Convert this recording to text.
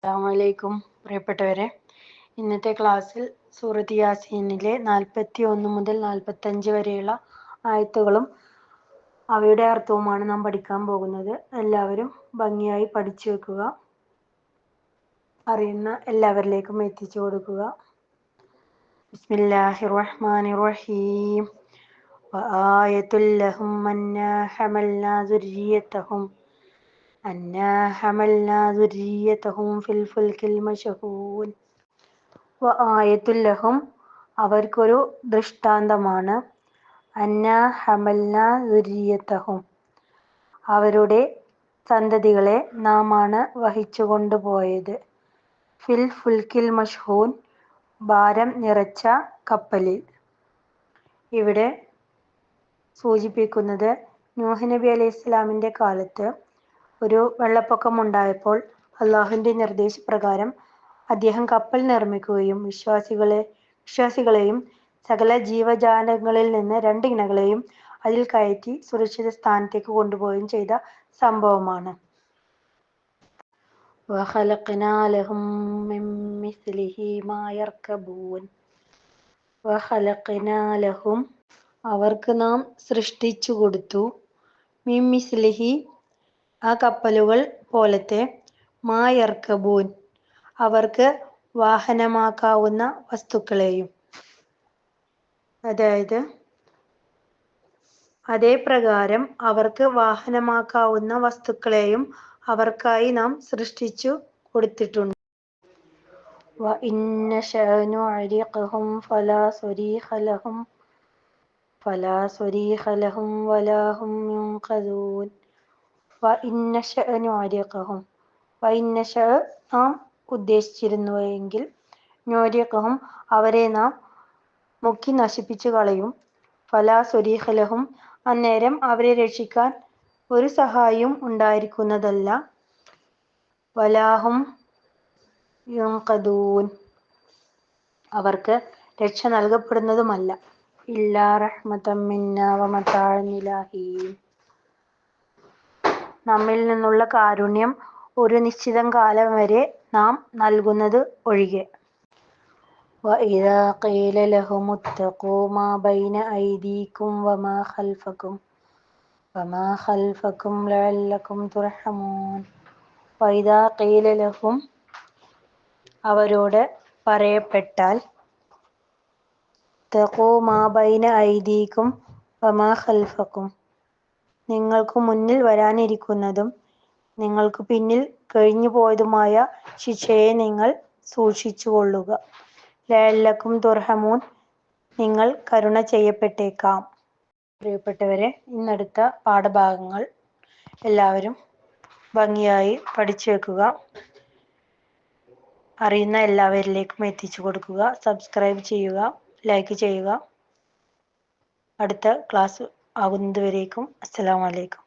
അസ്സലാമലൈക്കും പ്രിയപ്പെട്ടവരെ, ഇന്നത്തെ ക്ലാസ്സിൽ സൂറത്ത് യാസീനിലെ 41 മുതൽ 45 വരെയുള്ള ആയത്തുകളും അവയുടെ അർത്ഥവുമാണ് നാം പഠിക്കാൻ പോകുന്നത്. എല്ലാവരും ഭംഗിയായി പഠിച്ചു വെക്കുക, അറിയുന്ന എല്ലാവരിലേക്കും എത്തിച്ചു കൊടുക്കുക. ബിസ്മില്ലാഹിർ റഹ്മാനിർ റഹീം. വആയത്തുൽ ലഹും അന്നാ ഹമൽനാ ദുർരിയതഹും أنا حملنا ذريتهم في الفلك المشحون. وآية لهم അവർക്കൊരു ദൃഷ്ടാന്തമാണ്. അന്നാ ഹമൽന ദുരിയതഹും അവരുടെ സന്തതികളെ നാമാണ് വഹിച്ചു കൊണ്ടുപോയത്. ഫിൽ ഫുൽക്കിൽ മഷ്ഹൂൻ ഭാരം നിറച്ച കപ്പലിൽ. ഇവിടെ സൂചിപ്പിക്കുന്നത് നൂഹ് നബി അലൈഹി ഇസ്ലാമിൻ്റെ കാലത്ത് ഒരു വെള്ളപ്പൊക്കമുണ്ടായപ്പോൾ അള്ളാഹുവിൻ്റെ നിർദ്ദേശപ്രകാരം അദ്ദേഹം കപ്പൽ നിർമ്മിക്കുകയും വിശ്വാസികളെയും സകല ജീവജാലങ്ങളിൽ നിന്ന് 2 ഇണകളെയും അതിൽ കയറ്റി സുരക്ഷിത സ്ഥാനത്തേക്ക് കൊണ്ടുപോവുകയും ചെയ്ത സംഭവമാണ്. وَخَلَقْنَا لَهُم مِّن مِّثْلِهِ مَا يَرْكَبُونَ. وَخَلَقْنَا لَهُم അവർക്ക് നാം സൃഷ്ടിച്ചു കൊടുത്തു. മിൻ മിസ്ലിഹി ആ കപ്പലുകൾ പോലത്തെ, മാ യർക്കബൂൻ അവർക്ക് വാഹനമാക്കാവുന്ന വസ്തുക്കളെയും. അതായത് അതേ പ്രകാരം അവർക്ക് വാഹനമാക്കാവുന്ന വസ്തുക്കളെയും അവർക്കായി നാം സൃഷ്ടിച്ചു കൊടുത്തിട്ടുണ്ട്. وَإِنْ نَشَأْ نُعَرِّقْهُمْ فَلَا صَرِيخَ لَهُمْ وَلَا هُمْ يُنْقَذُونَ. وَإِنْ نَشَأْ نُعَرِّقْهُمْ وَإِنْ نَشَأْ നാം ഉദ്ദേശിച്ചിരുന്നുവെങ്കിൽ, നുഅരിഖുഹും അവരെ നാം മുക്കി നശിപ്പിച്ചു കളയും. ഫലാ സ്വരീഖ ലഹും അന്നേരം അവരെ രക്ഷിക്കാൻ ഒരു സഹായിയും ഉണ്ടായിരിക്കുന്നതല്ല. വലാഹും യുൻഖദൂൻ അവർക്ക് രക്ഷ നൽകപ്പെടുന്നതുമല്ല. ഇല്ലാ റഹ്മതൻ മിന്നാ വമതാഅൻ ഇലാ ഹീൻ നമ്മിൽ നിന്നുള്ള കാരുണ്യം ഒരു നിശ്ചിത കാലം വരെ നാം നൽകുന്നത് ഒഴികെ. وَإِذَا قِيلَ لَهُمُ اتَّقُوا مَا بَيْنَ أَيْدِيكُمْ وَمَا خَلْفَكُمْ لَعَلَّكُمْ تُرْحَمُونَ. وَإِذَا قِيلَ لَهُمْ അവരോട് പറയപ്പെട്ടാൽ, اتَّقُوا مَا بَيْنَ أَيْدِيكُمْ وَمَا خَلْفَكُمْ നിങ്ങൾക്ക് മുന്നിൽ വരാനിരിക്കുന്നതും നിങ്ങൾക്ക് പിന്നിൽ കഴിഞ്ഞു പോയതുമായ ശിക്ഷയെ നിങ്ങൾ സൂക്ഷിച്ചുകൊള്ളുക. ലഅല്ലക്കും തുർഹമൂൻ നിങ്ങൾ കരുണ ചെയ്യപ്പെട്ടേക്കാം. പ്രിയപ്പെട്ടവരെ, ഇന്നടുത്ത പാഠഭാഗങ്ങൾ എല്ലാവരും ഭംഗിയായി പഠിച്ചു വെക്കുക, അറിയുന്ന എല്ലാവരിലേക്കും എത്തിച്ചു കൊടുക്കുക, സബ്സ്ക്രൈബ് ചെയ്യുക, ലൈക്ക് ചെയ്യുക. അടുത്ത ക്ലാസ് ആകുന്നതുവരേക്കും അസ്സലാമു അലൈക്കും.